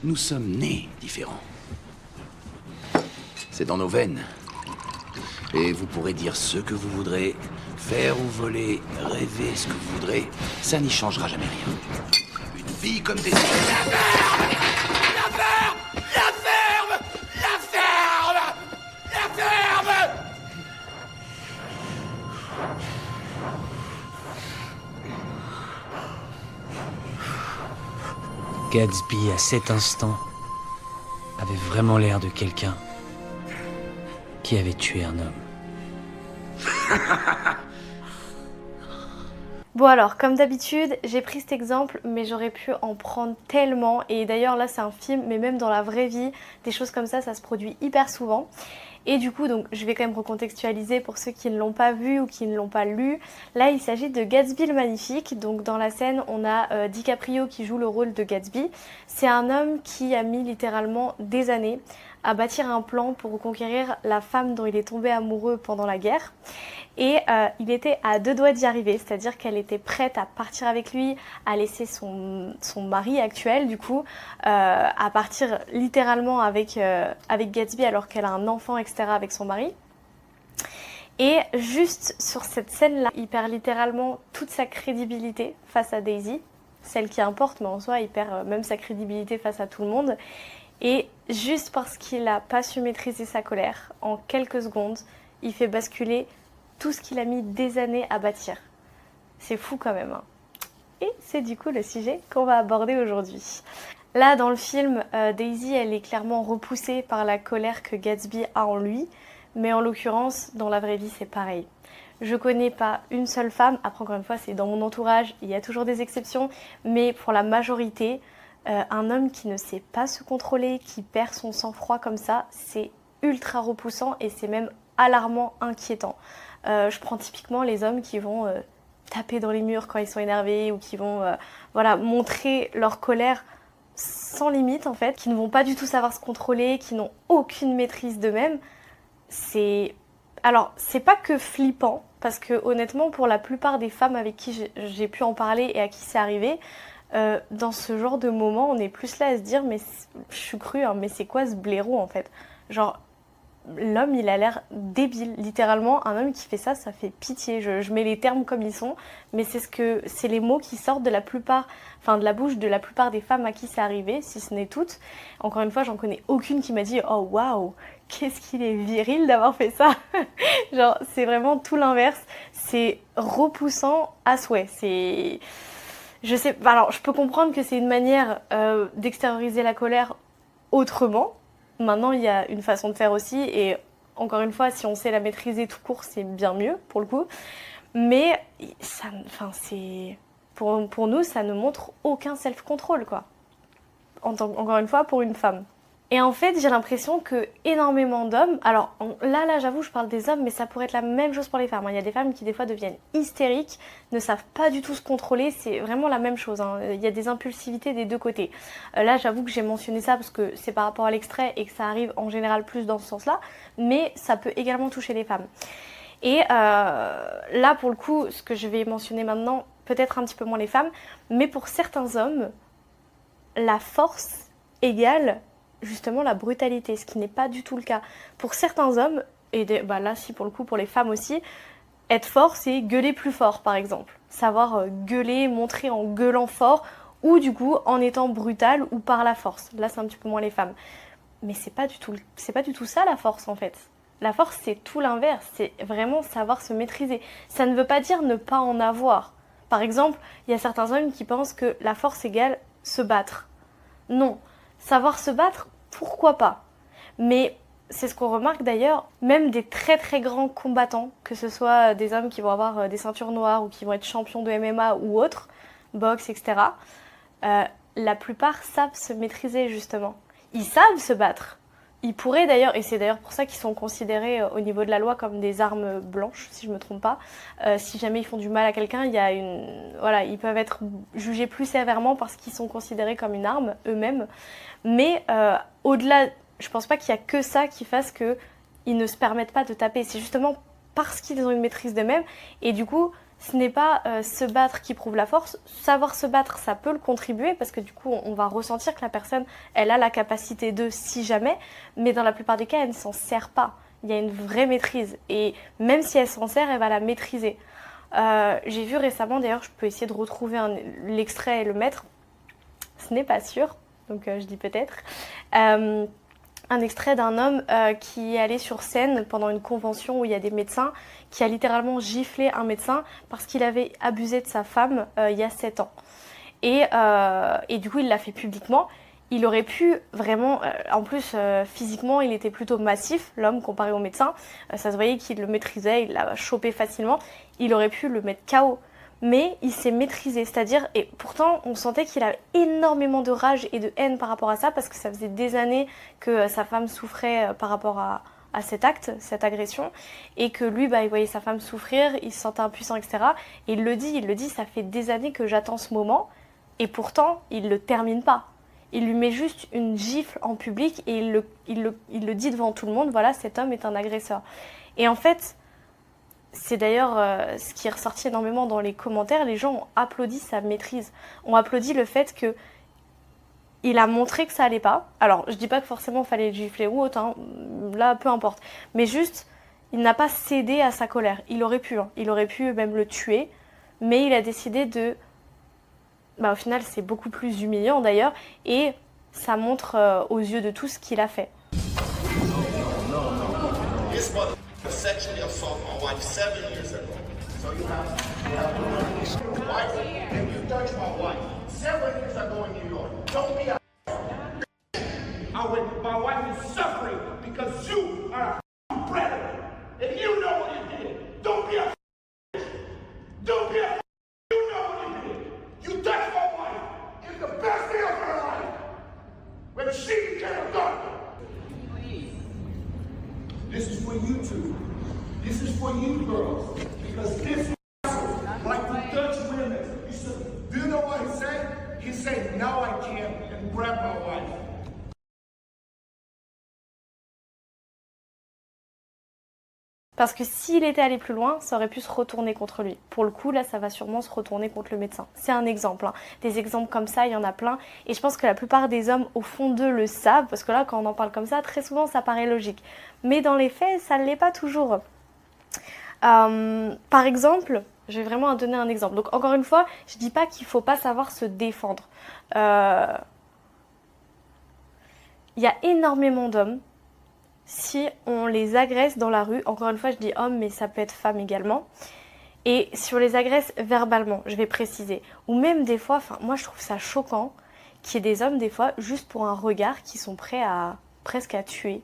Nous sommes nés différents. C'est dans nos veines. Et vous pourrez dire ce que vous voudrez, faire ou voler, rêver ce que vous voudrez, ça n'y changera jamais rien. Une vie comme des... La ferme! La ferme! La ferme! La ferme! La ferme! Gatsby, à cet instant, avait vraiment l'air de quelqu'un qui avait tué un homme. Bon alors, comme d'habitude, j'ai pris cet exemple, mais j'aurais pu en prendre tellement. Et d'ailleurs là c'est un film, mais même dans la vraie vie, des choses comme ça se produit hyper souvent. Et du coup, donc, je vais quand même recontextualiser pour ceux qui ne l'ont pas vu ou qui ne l'ont pas lu. Là, il s'agit de Gatsby le Magnifique. Donc, dans la scène, on a DiCaprio qui joue le rôle de Gatsby. C'est un homme qui a mis littéralement des années à bâtir un plan pour reconquérir la femme dont il est tombé amoureux pendant la guerre. Et il était à deux doigts d'y arriver, c'est-à-dire qu'elle était prête à partir avec lui, à laisser son mari actuel du coup, à partir littéralement avec Gatsby alors qu'elle a un enfant, etc. avec son mari. Et juste sur cette scène-là, il perd littéralement toute sa crédibilité face à Daisy, celle qui importe, mais en soi il perd même sa crédibilité face à tout le monde. Et juste parce qu'il n'a pas su maîtriser sa colère, en quelques secondes, il fait basculer tout ce qu'il a mis des années à bâtir. C'est fou quand même, hein. Et c'est du coup le sujet qu'on va aborder aujourd'hui. Là, dans le film, Daisy, elle est clairement repoussée par la colère que Gatsby a en lui, mais en l'occurrence, dans la vraie vie, c'est pareil. Je connais pas une seule femme, après encore une fois, c'est dans mon entourage, il y a toujours des exceptions, mais pour la majorité, un homme qui ne sait pas se contrôler, qui perd son sang-froid comme ça, c'est ultra repoussant et c'est même alarmant, inquiétant. Je prends typiquement les hommes qui vont taper dans les murs quand ils sont énervés ou qui vont montrer leur colère sans limite en fait, qui ne vont pas du tout savoir se contrôler, qui n'ont aucune maîtrise d'eux-mêmes. Alors, c'est pas que flippant, parce que honnêtement, pour la plupart des femmes avec qui j'ai pu en parler et à qui c'est arrivé, dans ce genre de moment, on est plus là à se dire, mais je suis crue, hein, mais c'est quoi ce blaireau en fait? Genre, l'homme, il a l'air débile, littéralement. Un homme qui fait ça, ça fait pitié. Je mets les termes comme ils sont, mais c'est les mots qui sortent de la bouche de la plupart des femmes à qui c'est arrivé, si ce n'est toutes. Encore une fois, j'en connais aucune qui m'a dit « Oh waouh, qu'est-ce qu'il est viril d'avoir fait ça !» Genre, c'est vraiment tout l'inverse. C'est repoussant à souhait. Alors, je peux comprendre que c'est une manière d'extérioriser la colère autrement. Maintenant, il y a une façon de faire aussi, et encore une fois, si on sait la maîtriser tout court, c'est bien mieux, pour le coup. Mais, pour nous, ça ne montre aucun self-control, quoi. Encore une fois, pour une femme. Et en fait, j'ai l'impression que énormément d'hommes... Alors là, j'avoue, je parle des hommes, mais ça pourrait être la même chose pour les femmes. Il y a des femmes qui, des fois, deviennent hystériques, ne savent pas du tout se contrôler. C'est vraiment la même chose, hein. Il y a des impulsivités des deux côtés. Là, j'avoue que j'ai mentionné ça parce que c'est par rapport à l'extrait et que ça arrive en général plus dans ce sens-là. Mais ça peut également toucher les femmes. Et là, pour le coup, ce que je vais mentionner maintenant, peut-être un petit peu moins les femmes, mais pour certains hommes, la force égale justement la brutalité, ce qui n'est pas du tout le cas. Pour certains hommes, et là si pour le coup pour les femmes aussi, être fort c'est gueuler plus fort par exemple. Savoir gueuler, montrer en gueulant fort, ou du coup en étant brutal ou par la force. Là c'est un petit peu moins les femmes. Mais c'est pas du tout ça la force en fait. La force c'est tout l'inverse, c'est vraiment savoir se maîtriser. Ça ne veut pas dire ne pas en avoir. Par exemple, il y a certains hommes qui pensent que la force égale se battre. Non. Savoir se battre, pourquoi pas? Mais c'est ce qu'on remarque d'ailleurs, même des très très grands combattants, que ce soit des hommes qui vont avoir des ceintures noires ou qui vont être champions de MMA ou autres, boxe, etc. La plupart savent se maîtriser justement. Ils savent se battre. Ils pourraient d'ailleurs, et c'est d'ailleurs pour ça qu'ils sont considérés au niveau de la loi comme des armes blanches, si je ne me trompe pas. Si jamais ils font du mal à quelqu'un, ils peuvent être jugés plus sévèrement parce qu'ils sont considérés comme une arme eux-mêmes. Mais au-delà, je pense pas qu'il y a que ça qui fasse qu'ils ne se permettent pas de taper. C'est justement parce qu'ils ont une maîtrise d'eux-mêmes. Et du coup, ce n'est pas se battre qui prouve la force. Savoir se battre, ça peut le contribuer parce que du coup, on va ressentir que la personne, elle a la capacité de si jamais, mais dans la plupart des cas, elle ne s'en sert pas. Il y a une vraie maîtrise et même si elle s'en sert, elle va la maîtriser. J'ai vu récemment, d'ailleurs, je peux essayer de retrouver l'extrait et le mettre. Ce n'est pas sûr, donc je dis peut-être. Un extrait d'un homme qui est allé sur scène pendant une convention où il y a des médecins, qui a littéralement giflé un médecin parce qu'il avait abusé de sa femme il y a 7 ans. Et du coup, il l'a fait publiquement. Il aurait pu vraiment, en plus physiquement, il était plutôt massif, l'homme, comparé au médecin. Ça se voyait qu'il le maîtrisait, il l'a chopé facilement. Il aurait pu le mettre KO. Mais il s'est maîtrisé, c'est-à-dire, et pourtant on sentait qu'il avait énormément de rage et de haine par rapport à ça, parce que ça faisait des années que sa femme souffrait par rapport à cet acte, cette agression, et que lui, il voyait sa femme souffrir, il se sentait impuissant, etc. Et il le dit, ça fait des années que j'attends ce moment, et pourtant il le termine pas. Il lui met juste une gifle en public et il le dit devant tout le monde, voilà, cet homme est un agresseur. Et en fait, c'est d'ailleurs ce qui est ressorti énormément dans les commentaires. Les gens ont applaudi sa maîtrise, ont applaudi le fait qu'il a montré que ça allait pas. Alors, je dis pas que forcément il fallait le gifler ou autre, hein. Là, peu importe. Mais juste, il n'a pas cédé à sa colère. Il aurait pu même le tuer, mais il a décidé de... au final, c'est beaucoup plus humiliant d'ailleurs, et ça montre aux yeux de tous ce qu'il a fait. Sexually assault my wife 7 years ago. So you have wife, and you touched my wife 7 years ago in New York. Don't be a my wife is suffering because you are a predator. And you know what you did. Don't be a don't be a you know what you did. You touched my wife. It's the best day of her life. When she became a doctor. This is for you two. This is for you girls. Because this like to touch women. He said, do you know what he said? He said, now I can and grab my wife. Parce que s'il était allé plus loin, ça aurait pu se retourner contre lui. Pour le coup, là, ça va sûrement se retourner contre le médecin. C'est un exemple, hein. Des exemples comme ça, il y en a plein. Et je pense que la plupart des hommes, au fond d'eux, le savent. Parce que là, quand on en parle comme ça, très souvent, ça paraît logique. Mais dans les faits, ça ne l'est pas toujours. Par exemple, je vais vraiment donner un exemple. Donc, encore une fois, je ne dis pas qu'il ne faut pas savoir se défendre. Il y a énormément d'hommes. Si on les agresse dans la rue, encore une fois je dis homme mais ça peut être femme également, et si on les agresse verbalement, je vais préciser, ou même des fois, moi je trouve ça choquant qu'il y ait des hommes des fois juste pour un regard qui sont prêts à presque à tuer,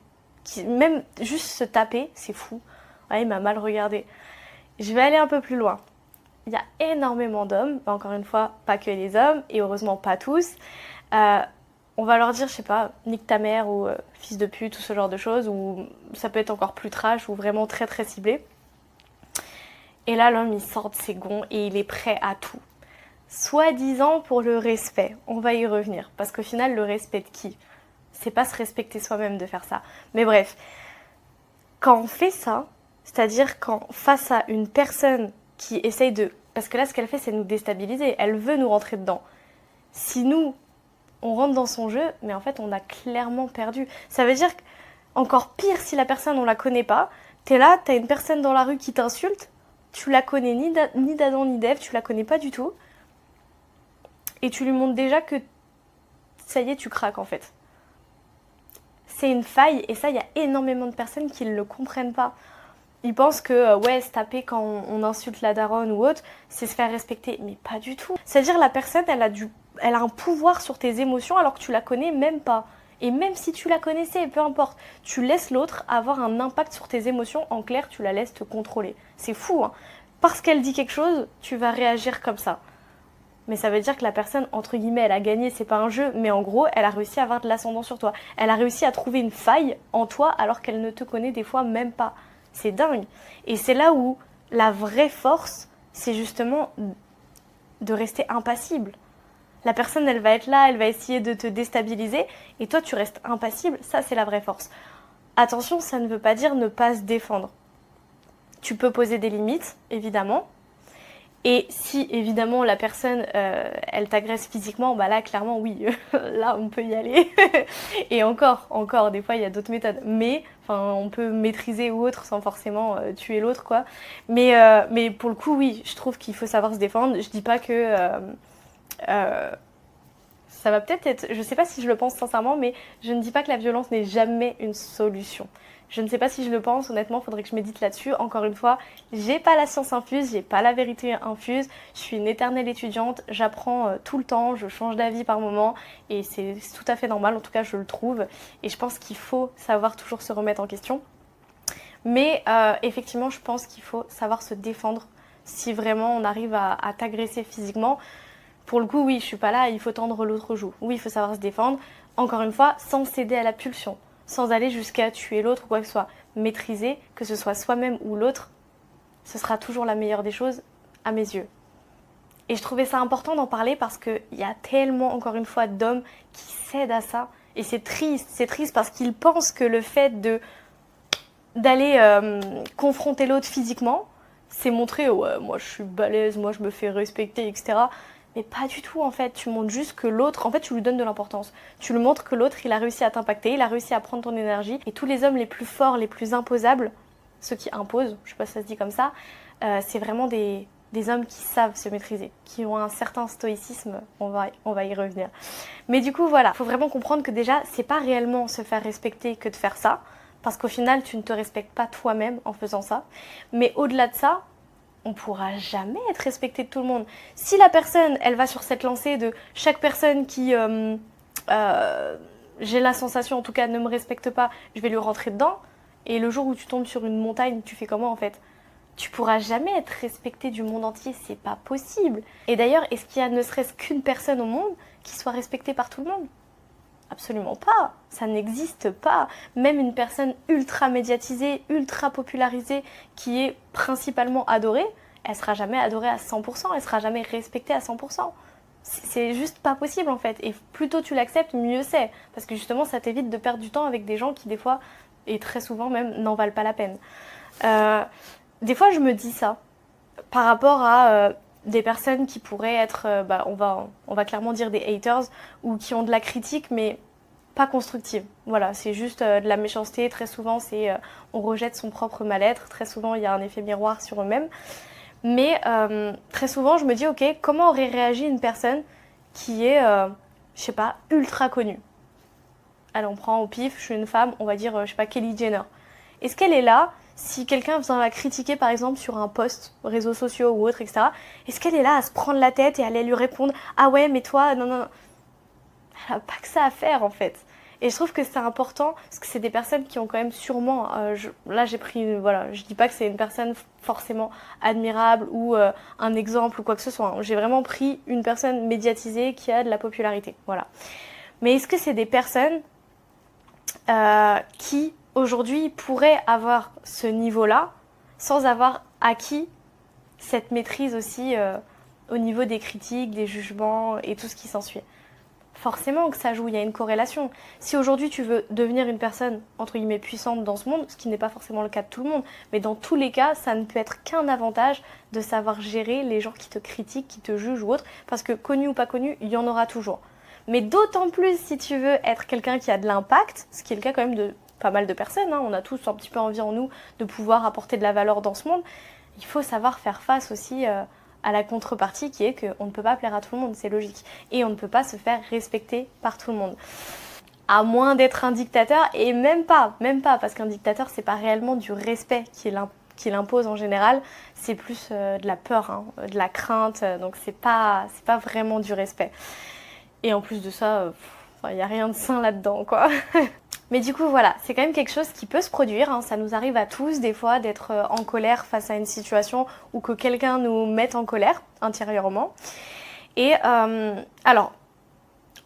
même juste se taper, c'est fou, ouais, il m'a mal regardé. Je vais aller un peu plus loin. Il y a énormément d'hommes, encore une fois pas que des hommes, et heureusement pas tous, on va leur dire, je sais pas, nique ta mère ou fils de pute ou ce genre de choses, ou ça peut être encore plus trash ou vraiment très très ciblé. Et là, l'homme, il sort de ses gonds et il est prêt à tout. Soi-disant pour le respect, on va y revenir. Parce qu'au final, le respect de qui ? C'est pas se respecter soi-même de faire ça. Mais bref, quand on fait ça, c'est-à-dire quand face à une personne qui essaye de... Parce que là, ce qu'elle fait, c'est nous déstabiliser. Elle veut nous rentrer dedans. Si nous... on rentre dans son jeu, mais en fait, on a clairement perdu. Ça veut dire encore pire si la personne, on la connaît pas. T'es là, t'as une personne dans la rue qui t'insulte, tu la connais ni d'Adam ni d'Ève, tu la connais pas du tout. Et tu lui montres déjà que ça y est, tu craques en fait. C'est une faille, et ça, il y a énormément de personnes qui ne le comprennent pas. Ils pensent que, ouais, se taper quand on insulte la daronne ou autre, c'est se faire respecter. Mais pas du tout. C'est-à-dire, la personne, elle a un pouvoir sur tes émotions alors que tu la connais même pas. Et même si tu la connaissais, peu importe, tu laisses l'autre avoir un impact sur tes émotions. En clair, tu la laisses te contrôler. C'est fou, hein. Parce qu'elle dit quelque chose, tu vas réagir comme ça. Mais ça veut dire que la personne, entre guillemets, elle a gagné, c'est pas un jeu, mais en gros, elle a réussi à avoir de l'ascendant sur toi. Elle a réussi à trouver une faille en toi alors qu'elle ne te connaît des fois même pas. C'est dingue. Et c'est là où la vraie force, c'est justement de rester impassible. La personne, elle va être là, elle va essayer de te déstabiliser, et toi, tu restes impassible. Ça, c'est la vraie force. Attention, ça ne veut pas dire ne pas se défendre. Tu peux poser des limites, évidemment, Et si évidemment la personne elle t'agresse physiquement, bah là clairement oui, là on peut y aller. Et encore, des fois il y a d'autres méthodes. Mais enfin on peut maîtriser ou autre sans forcément tuer l'autre quoi. Mais pour le coup oui, je trouve qu'il faut savoir se défendre. Je dis pas que ça va peut-être être, je sais pas si je le pense sincèrement, mais je ne dis pas que la violence n'est jamais une solution. Je ne sais pas si je le pense, honnêtement, il faudrait que je médite là-dessus. Encore une fois, j'ai pas la science infuse, j'ai pas la vérité infuse. Je suis une éternelle étudiante, j'apprends tout le temps, je change d'avis par moment et c'est tout à fait normal, en tout cas je le trouve. Et je pense qu'il faut savoir toujours se remettre en question. Mais effectivement, je pense qu'il faut savoir se défendre si vraiment on arrive à t'agresser physiquement. Pour le coup, oui, je suis pas là, il faut tendre l'autre joue. Oui, il faut savoir se défendre, encore une fois, sans céder à la pulsion, sans aller jusqu'à tuer l'autre ou quoi que ce soit. Maîtriser, que ce soit soi-même ou l'autre, ce sera toujours la meilleure des choses à mes yeux. Et je trouvais ça important d'en parler parce qu'il y a tellement, encore une fois, d'hommes qui cèdent à ça. Et c'est triste parce qu'ils pensent que le fait d'aller confronter l'autre physiquement, c'est montrer, ouais, moi je suis balèze, moi je me fais respecter, etc. Mais pas du tout en fait, tu montres juste que l'autre, en fait tu lui donnes de l'importance. Tu lui montres que l'autre il a réussi à t'impacter, il a réussi à prendre ton énergie. Et tous les hommes les plus forts, les plus imposables, ceux qui imposent, je sais pas si ça se dit comme ça, c'est vraiment des hommes qui savent se maîtriser, qui ont un certain stoïcisme, on va y revenir. Mais du coup voilà, faut vraiment comprendre que déjà c'est pas réellement se faire respecter que de faire ça, parce qu'au final tu ne te respectes pas toi-même en faisant ça. Mais au-delà de ça, on pourra jamais être respecté de tout le monde. Si la personne, elle va sur cette lancée de chaque personne qui, j'ai la sensation en tout cas, ne me respecte pas, je vais lui rentrer dedans. Et le jour où tu tombes sur une montagne, tu fais comment en fait? Tu pourras jamais être respecté du monde entier, c'est pas possible. Et d'ailleurs, est-ce qu'il y a ne serait-ce qu'une personne au monde qui soit respectée par tout le monde? Absolument pas, ça n'existe pas. Même une personne ultra médiatisée, ultra popularisée, qui est principalement adorée, elle sera jamais adorée à 100%, elle sera jamais respectée à 100%. C'est juste pas possible en fait. Et plus tôt tu l'acceptes, mieux c'est. Parce que justement, ça t'évite de perdre du temps avec des gens qui des fois, et très souvent même, n'en valent pas la peine. Des fois, je me dis ça par rapport à des personnes qui pourraient être, on va clairement dire des haters, ou qui ont de la critique, mais pas constructive. Voilà, c'est juste de la méchanceté. Très souvent, on rejette son propre mal-être. Très souvent, il y a un effet miroir sur eux-mêmes. Mais très souvent, je me dis, ok, comment aurait réagi une personne qui est, je sais pas, ultra connue? Allez, on prend au pif, je suis une femme, on va dire, je sais pas, Kylie Jenner. Est-ce qu'elle est là? Si quelqu'un vient la critiquer par exemple sur un post, réseaux sociaux ou autre, etc., est-ce qu'elle est là à se prendre la tête et à aller lui répondre « Ah ouais, mais toi, non, non. » Elle n'a pas que ça à faire en fait. Et je trouve que c'est important parce que c'est des personnes qui ont quand même sûrement... là j'ai pris... Voilà, je dis pas que c'est une personne forcément admirable ou un exemple ou quoi que ce soit. J'ai vraiment pris une personne médiatisée qui a de la popularité. Voilà. Mais est-ce que c'est des personnes qui... aujourd'hui, pourrait avoir ce niveau-là sans avoir acquis cette maîtrise aussi au niveau des critiques, des jugements et tout ce qui s'ensuit. Forcément que ça joue, il y a une corrélation. Si aujourd'hui tu veux devenir une personne, entre guillemets, puissante dans ce monde, ce qui n'est pas forcément le cas de tout le monde, mais dans tous les cas, ça ne peut être qu'un avantage de savoir gérer les gens qui te critiquent, qui te jugent ou autre, parce que connu ou pas connu, il y en aura toujours. Mais d'autant plus si tu veux être quelqu'un qui a de l'impact, ce qui est le cas quand même de pas mal de personnes, hein. On a tous un petit peu envie en nous de pouvoir apporter de la valeur dans ce monde. Il faut savoir faire face aussi à la contrepartie qui est qu'on ne peut pas plaire à tout le monde, c'est logique. Et on ne peut pas se faire respecter par tout le monde. À moins d'être un dictateur, et même pas, parce qu'un dictateur, c'est pas réellement du respect qu'il impose en général, c'est plus de la peur, hein, de la crainte, donc c'est pas vraiment du respect. Et en plus de ça, il n'y a rien de sain là-dedans, quoi. Mais du coup, voilà, c'est quand même quelque chose qui peut se produire, hein. Ça nous arrive à tous, des fois, d'être en colère face à une situation ou que quelqu'un nous mette en colère intérieurement. Et alors,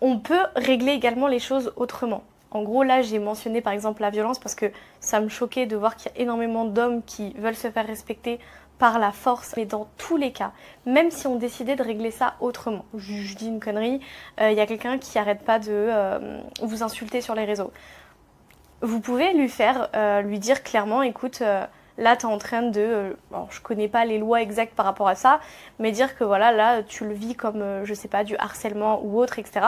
on peut régler également les choses autrement. En gros, là, j'ai mentionné par exemple la violence parce que ça me choquait de voir qu'il y a énormément d'hommes qui veulent se faire respecter par la force. Mais dans tous les cas, même si on décidait de régler ça autrement, je dis une connerie, il y a quelqu'un qui arrête pas de vous insulter sur les réseaux. Vous pouvez lui dire clairement, écoute, Là, tu es en train de... alors, je connais pas les lois exactes par rapport à ça, mais dire que voilà, là, tu le vis comme, je sais pas, du harcèlement ou autre, etc.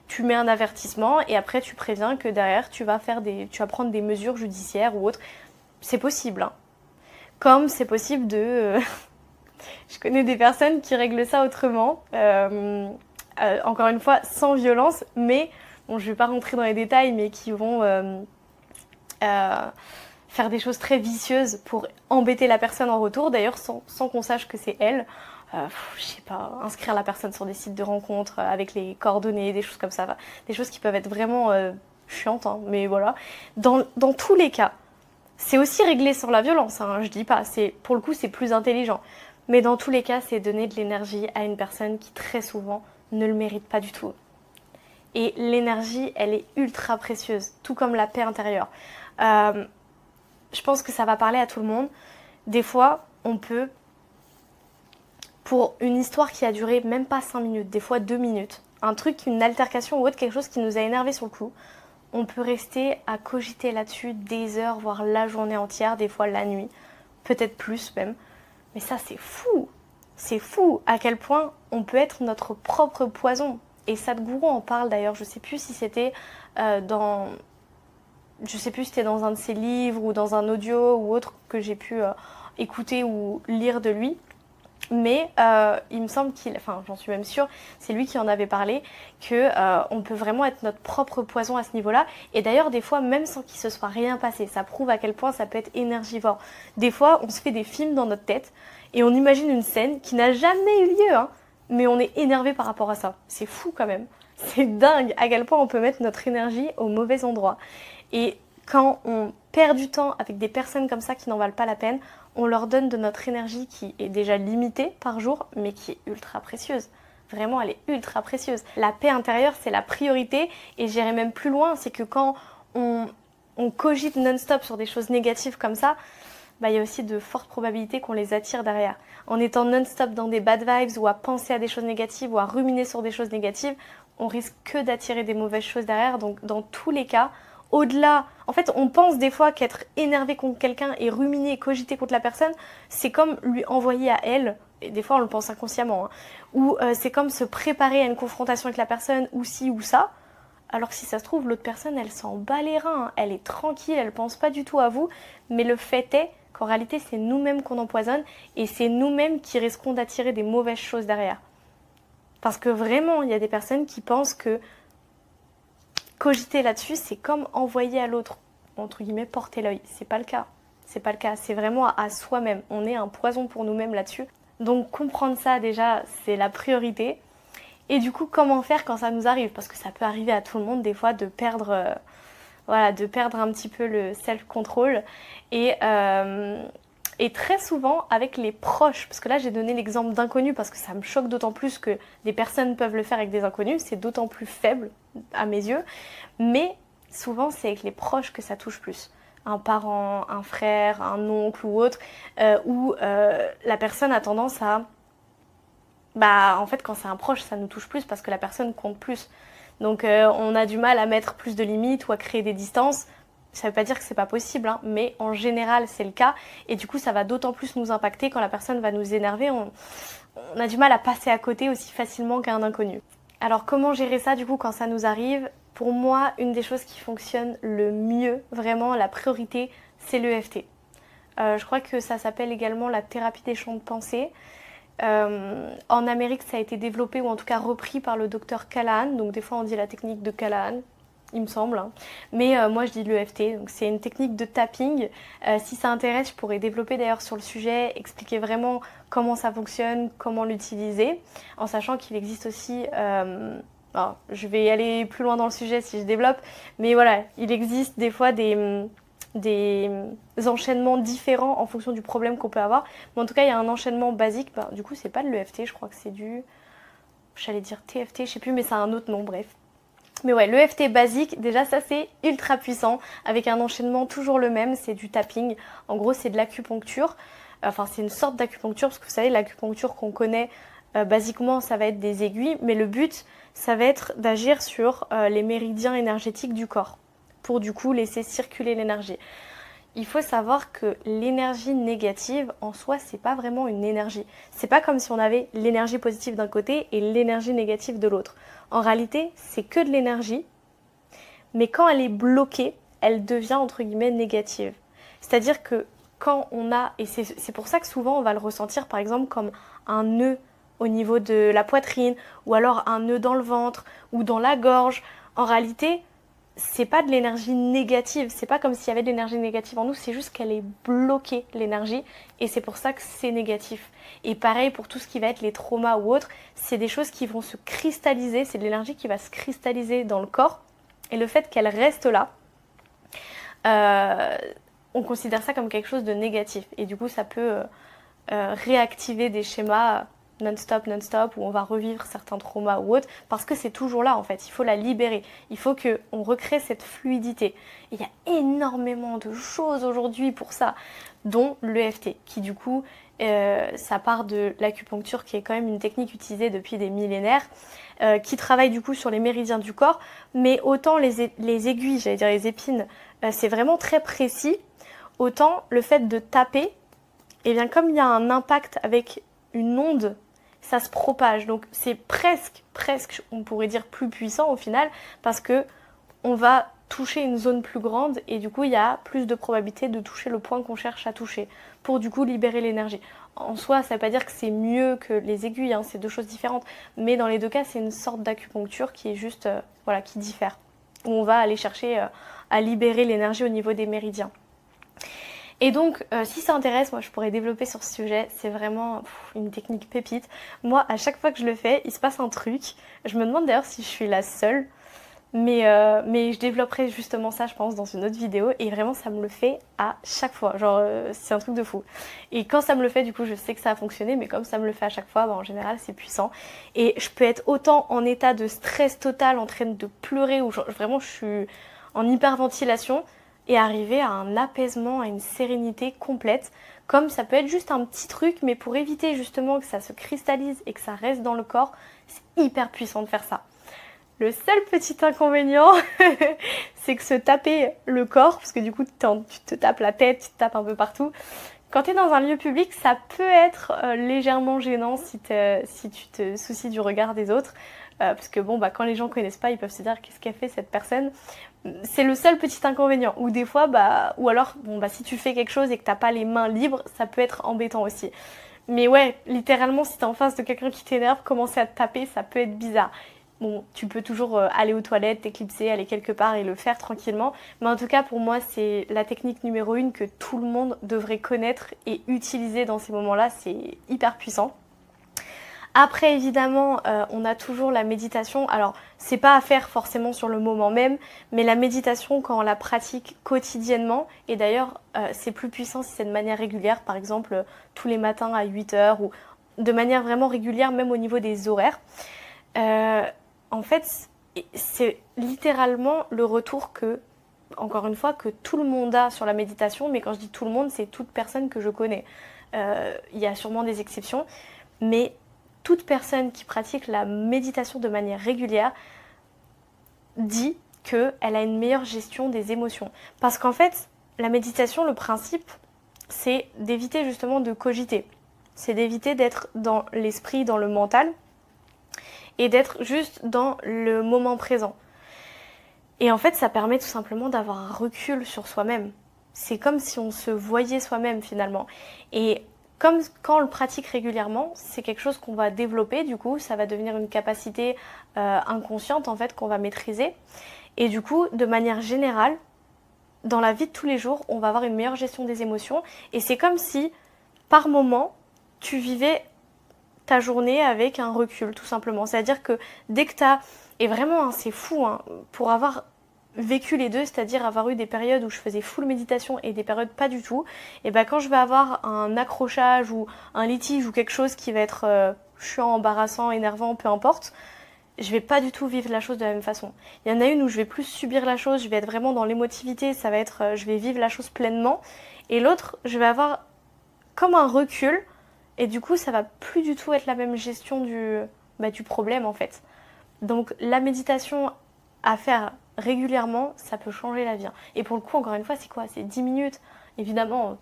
Tu mets un avertissement et après, tu préviens que derrière, tu vas prendre des mesures judiciaires ou autres. C'est possible, hein. Comme c'est possible de... je connais des personnes qui règlent ça autrement, encore une fois, sans violence, mais, bon, je vais pas rentrer dans les détails, mais qui vont... faire des choses très vicieuses pour embêter la personne en retour, d'ailleurs sans qu'on sache que c'est elle. Je sais pas, inscrire la personne sur des sites de rencontres avec les coordonnées, des choses comme ça, des choses qui peuvent être vraiment chiantes, hein, mais voilà. Dans tous les cas, c'est aussi réglé sur la violence, hein, je dis pas, pour le coup c'est plus intelligent. Mais dans tous les cas, c'est donner de l'énergie à une personne qui très souvent ne le mérite pas du tout. Et l'énergie, elle est ultra précieuse, tout comme la paix intérieure. Je pense que ça va parler à tout le monde. Des fois, on peut, pour une histoire qui a duré même pas 5 minutes, des fois 2 minutes, un truc, une altercation ou autre, quelque chose qui nous a énervé sur le coup, on peut rester à cogiter là-dessus des heures, voire la journée entière, des fois la nuit, peut-être plus même. Mais ça, c'est fou. C'est fou à quel point on peut être notre propre poison. Et Sadhguru en parle d'ailleurs, je sais plus si c'était dans un de ses livres ou dans un audio ou autre que j'ai pu écouter ou lire de lui. Mais il me semble j'en suis même sûre, c'est lui qui en avait parlé, qu'on peut vraiment être notre propre poison à ce niveau-là. Et d'ailleurs, des fois, même sans qu'il se soit rien passé, ça prouve à quel point ça peut être énergivore. Des fois, on se fait des films dans notre tête et on imagine une scène qui n'a jamais eu lieu, hein, mais on est énervé par rapport à ça. C'est fou quand même. C'est dingue à quel point on peut mettre notre énergie au mauvais endroit. Et quand on perd du temps avec des personnes comme ça qui n'en valent pas la peine, on leur donne de notre énergie qui est déjà limitée par jour, mais qui est ultra précieuse. Vraiment, elle est ultra précieuse. La paix intérieure, c'est la priorité, et j'irai même plus loin, c'est que quand on cogite non-stop sur des choses négatives comme ça, il y a aussi de fortes probabilités qu'on les attire derrière. En étant non-stop dans des bad vibes ou à penser à des choses négatives ou à ruminer sur des choses négatives, on risque que d'attirer des mauvaises choses derrière. Donc dans tous les cas, au-delà, en fait, on pense des fois qu'être énervé contre quelqu'un et ruminer et cogiter contre la personne, c'est comme lui envoyer à elle, et des fois on le pense inconsciemment, hein, ou c'est comme se préparer à une confrontation avec la personne, ou ci ou ça, alors que si ça se trouve, l'autre personne, elle s'en bat les reins, hein, elle est tranquille, elle pense pas du tout à vous, mais le fait est qu'en réalité, c'est nous-mêmes qu'on empoisonne, et c'est nous-mêmes qui risquons d'attirer des mauvaises choses derrière. Parce que vraiment, il y a des personnes qui pensent que cogiter là-dessus, c'est comme envoyer à l'autre, entre guillemets, porter l'œil. C'est pas le cas. C'est pas le cas. C'est vraiment à soi-même. On est un poison pour nous-mêmes là-dessus. Donc comprendre ça déjà, c'est la priorité. Et du coup, comment faire quand ça nous arrive? Parce que ça peut arriver à tout le monde des fois de perdre un petit peu le self-control. Et très souvent avec les proches, parce que là j'ai donné l'exemple d'inconnus parce que ça me choque d'autant plus que des personnes peuvent le faire avec des inconnus, c'est d'autant plus faible à mes yeux, mais souvent c'est avec les proches que ça touche plus. Un parent, un frère, un oncle ou autre, où la personne a tendance à... en fait quand c'est un proche ça nous touche plus parce que la personne compte plus. Donc on a du mal à mettre plus de limites ou à créer des distances. Ça ne veut pas dire que c'est pas possible, hein, mais en général c'est le cas. Et du coup ça va d'autant plus nous impacter quand la personne va nous énerver. On a du mal à passer à côté aussi facilement qu'un inconnu. Alors comment gérer ça du coup quand ça nous arrive? Pour moi, une des choses qui fonctionne le mieux, vraiment la priorité, c'est l'EFT. Je crois que ça s'appelle également la thérapie des champs de pensée. En Amérique, ça a été développé ou en tout cas repris par le docteur Callahan. Donc des fois on dit la technique de Callahan, il me semble. Hein. Mais moi je dis l'EFT. Donc c'est une technique de tapping. Si ça intéresse, je pourrais développer d'ailleurs sur le sujet, expliquer vraiment comment ça fonctionne, comment l'utiliser, en sachant qu'il existe aussi... alors, je vais aller plus loin dans le sujet si je développe, mais voilà, il existe des fois des enchaînements différents en fonction du problème qu'on peut avoir. Mais en tout cas, il y a un enchaînement basique. Du coup, c'est pas de l'EFT, je crois que c'est du... J'allais dire TFT, je sais plus, mais ça a un autre nom, bref. Mais ouais, l'EFT basique, déjà ça c'est ultra puissant, avec un enchaînement toujours le même, c'est du tapping. En gros, c'est de l'acupuncture. Enfin, c'est une sorte d'acupuncture, parce que vous savez, l'acupuncture qu'on connaît, basiquement, ça va être des aiguilles. Mais le but, ça va être d'agir sur les méridiens énergétiques du corps, pour du coup laisser circuler l'énergie. il faut savoir que l'énergie négative, en soi, c'est pas vraiment une énergie. C'est pas comme si on avait l'énergie positive d'un côté et l'énergie négative de l'autre. En réalité, c'est que de l'énergie, mais quand elle est bloquée, elle devient entre guillemets négative. C'est-à-dire que quand on a, et c'est pour ça que souvent on va le ressentir par exemple comme un nœud au niveau de la poitrine, ou alors un nœud dans le ventre, ou dans la gorge, en réalité, c'est pas de l'énergie négative, c'est pas comme s'il y avait de l'énergie négative en nous, c'est juste qu'elle est bloquée, l'énergie, et c'est pour ça que c'est négatif. Et pareil pour tout ce qui va être les traumas ou autres, c'est des choses qui vont se cristalliser, c'est de l'énergie qui va se cristalliser dans le corps, et le fait qu'elle reste là, on considère ça comme quelque chose de négatif, et du coup ça peut réactiver des schémas non-stop, où on va revivre certains traumas ou autres, parce que c'est toujours là en fait, il faut la libérer, il faut qu'on recrée cette fluidité. Et il y a énormément de choses aujourd'hui pour ça, dont l'EFT, qui du coup, ça part de l'acupuncture, qui est quand même une technique utilisée depuis des millénaires, qui travaille du coup sur les méridiens du corps, mais autant les aiguilles, j'allais dire les épines, c'est vraiment très précis, autant le fait de taper, et bien comme il y a un impact avec une onde, ça se propage. Donc c'est presque, on pourrait dire plus puissant au final, parce que on va toucher une zone plus grande et du coup il y a plus de probabilité de toucher le point qu'on cherche à toucher, pour du coup libérer l'énergie. En soi, ça ne veut pas dire que c'est mieux que les aiguilles, hein, c'est deux choses différentes, mais dans les deux cas c'est une sorte d'acupuncture qui est juste, voilà, qui diffère, où on va aller chercher à libérer l'énergie au niveau des méridiens. Et donc, si ça intéresse, moi je pourrais développer sur ce sujet, c'est vraiment une technique pépite. Moi, à chaque fois que je le fais, il se passe un truc. Je me demande d'ailleurs si je suis la seule, mais je développerai justement ça, je pense, dans une autre vidéo. Et vraiment, ça me le fait à chaque fois, genre c'est un truc de fou. Et quand ça me le fait, du coup, je sais que ça a fonctionné, mais comme ça me le fait à chaque fois, en général, c'est puissant. Et je peux être autant en état de stress total, en train de pleurer, ou vraiment je suis en hyperventilation, et arriver à un apaisement, à une sérénité complète, comme ça peut être juste un petit truc, mais pour éviter justement que ça se cristallise et que ça reste dans le corps, c'est hyper puissant de faire ça. Le seul petit inconvénient, c'est que se taper le corps, parce que du coup tu te tapes la tête, tu te tapes un peu partout, quand tu es dans un lieu public, ça peut être légèrement gênant si tu te soucies du regard des autres, parce que bon, quand les gens connaissent pas, ils peuvent se dire qu'est-ce qu'a fait cette personne. C'est le seul petit inconvénient. Ou des fois, ou alors, si tu fais quelque chose et que t'as pas les mains libres, ça peut être embêtant aussi. Mais ouais, littéralement, si t'es en face de quelqu'un qui t'énerve, commencer à te taper, ça peut être bizarre. Bon, tu peux toujours aller aux toilettes, t'éclipser, aller quelque part et le faire tranquillement. Mais en tout cas, pour moi, c'est la technique numéro 1 que tout le monde devrait connaître et utiliser dans ces moments-là. C'est hyper puissant. Après, évidemment, on a toujours la méditation. Alors, c'est pas à faire forcément sur le moment même, mais la méditation, quand on la pratique quotidiennement, et d'ailleurs, c'est plus puissant si c'est de manière régulière, par exemple, tous les matins à 8h, ou de manière vraiment régulière, même au niveau des horaires. En fait, c'est littéralement le retour que, encore une fois, que tout le monde a sur la méditation, mais quand je dis tout le monde, c'est toute personne que je connais. Il y a sûrement des exceptions, mais toute personne qui pratique la méditation de manière régulière dit qu'elle a une meilleure gestion des émotions. Parce qu'en fait, la méditation, le principe, c'est d'éviter justement de cogiter. C'est d'éviter d'être dans l'esprit, dans le mental, et d'être juste dans le moment présent. Et en fait, ça permet tout simplement d'avoir un recul sur soi-même. C'est comme si on se voyait soi-même finalement. Et comme quand on le pratique régulièrement, c'est quelque chose qu'on va développer, du coup, ça va devenir une capacité inconsciente en fait qu'on va maîtriser. Et du coup, de manière générale, dans la vie de tous les jours, on va avoir une meilleure gestion des émotions. Et c'est comme si, par moment, tu vivais ta journée avec un recul, tout simplement. C'est-à-dire que dès que tu as... Et vraiment, hein, c'est fou, hein, pour avoir vécu les deux, c'est-à-dire avoir eu des périodes où je faisais full méditation et des périodes pas du tout, et quand je vais avoir un accrochage ou un litige ou quelque chose qui va être chiant, embarrassant, énervant, peu importe, je vais pas du tout vivre la chose de la même façon. Il y en a une où je vais plus subir la chose, je vais être vraiment dans l'émotivité, ça va être, je vais vivre la chose pleinement, et l'autre, je vais avoir comme un recul, et du coup, ça va plus du tout être la même gestion du problème en fait. Donc la méditation à faire régulièrement, ça peut changer la vie. Et pour le coup, encore une fois, c'est quoi? C'est 10 minutes. Évidemment,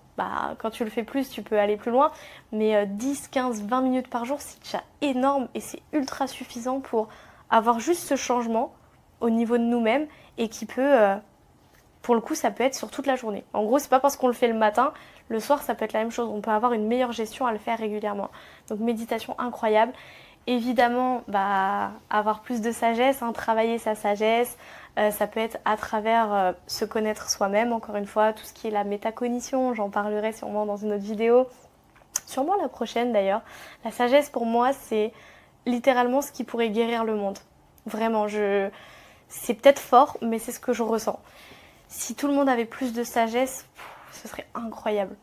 quand tu le fais plus, tu peux aller plus loin. Mais 10, 15, 20 minutes par jour, c'est déjà énorme et c'est ultra suffisant pour avoir juste ce changement au niveau de nous-mêmes et qui peut, pour le coup, ça peut être sur toute la journée. En gros, c'est pas parce qu'on le fait le matin, le soir, ça peut être la même chose. On peut avoir une meilleure gestion à le faire régulièrement. Donc, méditation incroyable. Évidemment, avoir plus de sagesse, travailler sa sagesse, ça peut être à travers se connaître soi-même, encore une fois, tout ce qui est la métacognition, j'en parlerai sûrement dans une autre vidéo, sûrement la prochaine d'ailleurs. La sagesse pour moi, c'est littéralement ce qui pourrait guérir le monde. Vraiment, c'est peut-être fort, mais c'est ce que je ressens. Si tout le monde avait plus de sagesse, ce serait incroyable.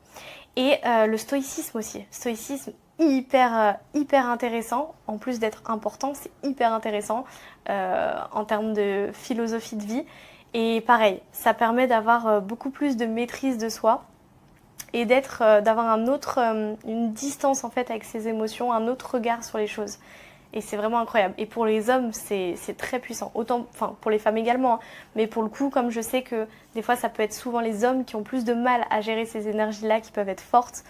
Et le stoïcisme aussi. Stoïcisme, hyper intéressant. En plus d'être important, c'est hyper intéressant en termes de philosophie de vie. Et pareil, ça permet d'avoir beaucoup plus de maîtrise de soi et d'avoir une distance en fait avec ses émotions, un autre regard sur les choses. Et c'est vraiment incroyable. Et pour les hommes, c'est très puissant. Autant, pour les femmes également. Mais pour le coup, comme je sais que des fois, ça peut être souvent les hommes qui ont plus de mal à gérer ces énergies-là, qui peuvent être fortes.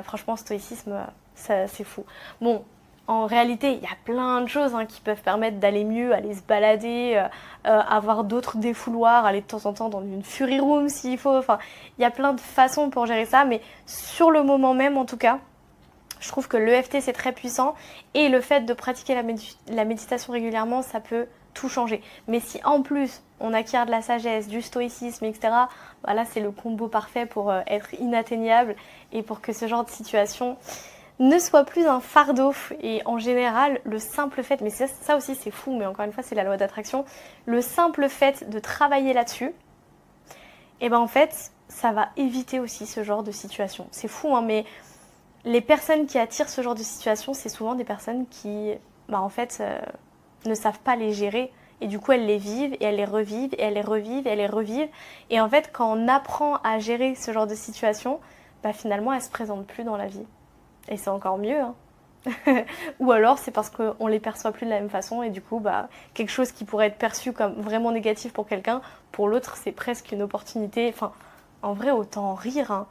Franchement, stoïcisme, c'est fou. Bon, en réalité, il y a plein de choses qui peuvent permettre d'aller mieux, aller se balader, avoir d'autres défouloirs, aller de temps en temps dans une fury room s'il faut. Enfin, il y a plein de façons pour gérer ça. Mais sur le moment même, en tout cas, je trouve que l'EFT c'est très puissant et le fait de pratiquer la méditation régulièrement, ça peut tout changer. Mais si en plus on acquiert de la sagesse, du stoïcisme, etc., là c'est le combo parfait pour être inatteignable et pour que ce genre de situation ne soit plus un fardeau. Et en général, le simple fait, mais ça aussi c'est fou, mais encore une fois c'est la loi d'attraction, le simple fait de travailler là-dessus, et en fait ça va éviter aussi ce genre de situation. C'est fou, mais les personnes qui attirent ce genre de situation, c'est souvent des personnes qui, ne savent pas les gérer. Et du coup, elles les vivent, et elles les revivent, et elles les revivent, et elles les revivent. Et en fait, quand on apprend à gérer ce genre de situation, finalement, elles ne se présentent plus dans la vie. Et c'est encore mieux. Ou alors, c'est parce qu'on ne les perçoit plus de la même façon. Et du coup, quelque chose qui pourrait être perçu comme vraiment négatif pour quelqu'un, pour l'autre, c'est presque une opportunité. Enfin, en vrai, autant en rire.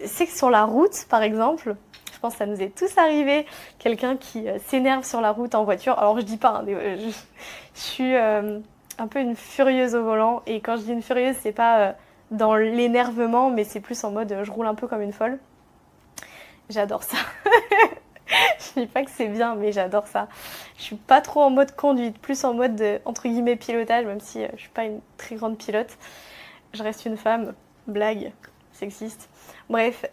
C'est que sur la route, par exemple, je pense que ça nous est tous arrivé, quelqu'un qui s'énerve sur la route en voiture. Alors je dis pas, je suis un peu une furieuse au volant. Et quand je dis une furieuse, c'est pas dans l'énervement, mais c'est plus en mode je roule un peu comme une folle. J'adore ça. Je dis pas que c'est bien, mais j'adore ça. Je suis pas trop en mode conduite, plus en mode entre guillemets pilotage, même si je suis pas une très grande pilote. Je reste une femme, blague sexiste. Bref,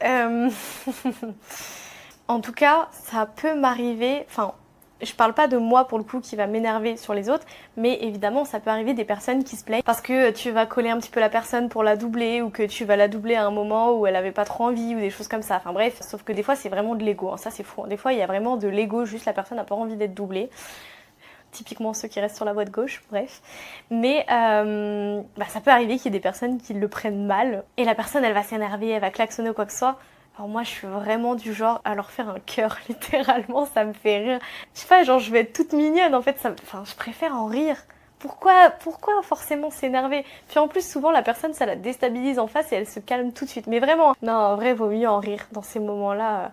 en tout cas, ça peut m'arriver, je parle pas de moi pour le coup qui va m'énerver sur les autres, mais évidemment ça peut arriver des personnes qui se plaignent parce que tu vas coller un petit peu la personne pour la doubler ou que tu vas la doubler à un moment où elle avait pas trop envie ou des choses comme ça. Enfin bref, sauf que des fois c'est vraiment de l'ego, ça c'est fou. Des fois il y a vraiment de l'ego, juste la personne n'a pas envie d'être doublée. Typiquement ceux qui restent sur la voie de gauche, bref. Mais ça peut arriver qu'il y ait des personnes qui le prennent mal et la personne elle va s'énerver, elle va klaxonner ou quoi que ce soit. Alors moi je suis vraiment du genre à leur faire un cœur, littéralement ça me fait rire. Je sais pas, je vais être toute mignonne en fait, je préfère en rire. Pourquoi forcément s'énerver? Puis en plus souvent la personne ça la déstabilise en face et elle se calme tout de suite. Mais vraiment, non en vrai vaut mieux en rire dans ces moments-là,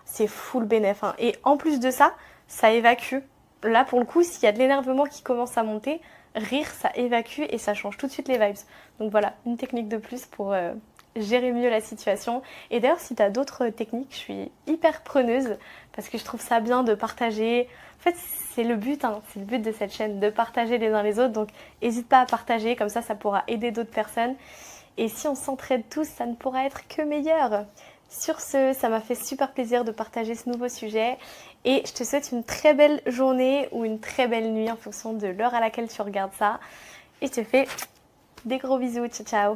c'est full bénéf. Et en plus de ça, ça évacue. Là pour le coup, s'il y a de l'énervement qui commence à monter, rire ça évacue et ça change tout de suite les vibes. Donc voilà, une technique de plus pour gérer mieux la situation. Et d'ailleurs, si tu as d'autres techniques, je suis hyper preneuse parce que je trouve ça bien de partager. En fait, c'est le but de cette chaîne, de partager les uns les autres. Donc, n'hésite pas à partager, comme ça pourra aider d'autres personnes. Et si on s'entraide tous, ça ne pourra être que meilleur. Sur ce, ça m'a fait super plaisir de partager ce nouveau sujet. Et je te souhaite une très belle journée ou une très belle nuit en fonction de l'heure à laquelle tu regardes ça. Et je te fais des gros bisous. Ciao, ciao!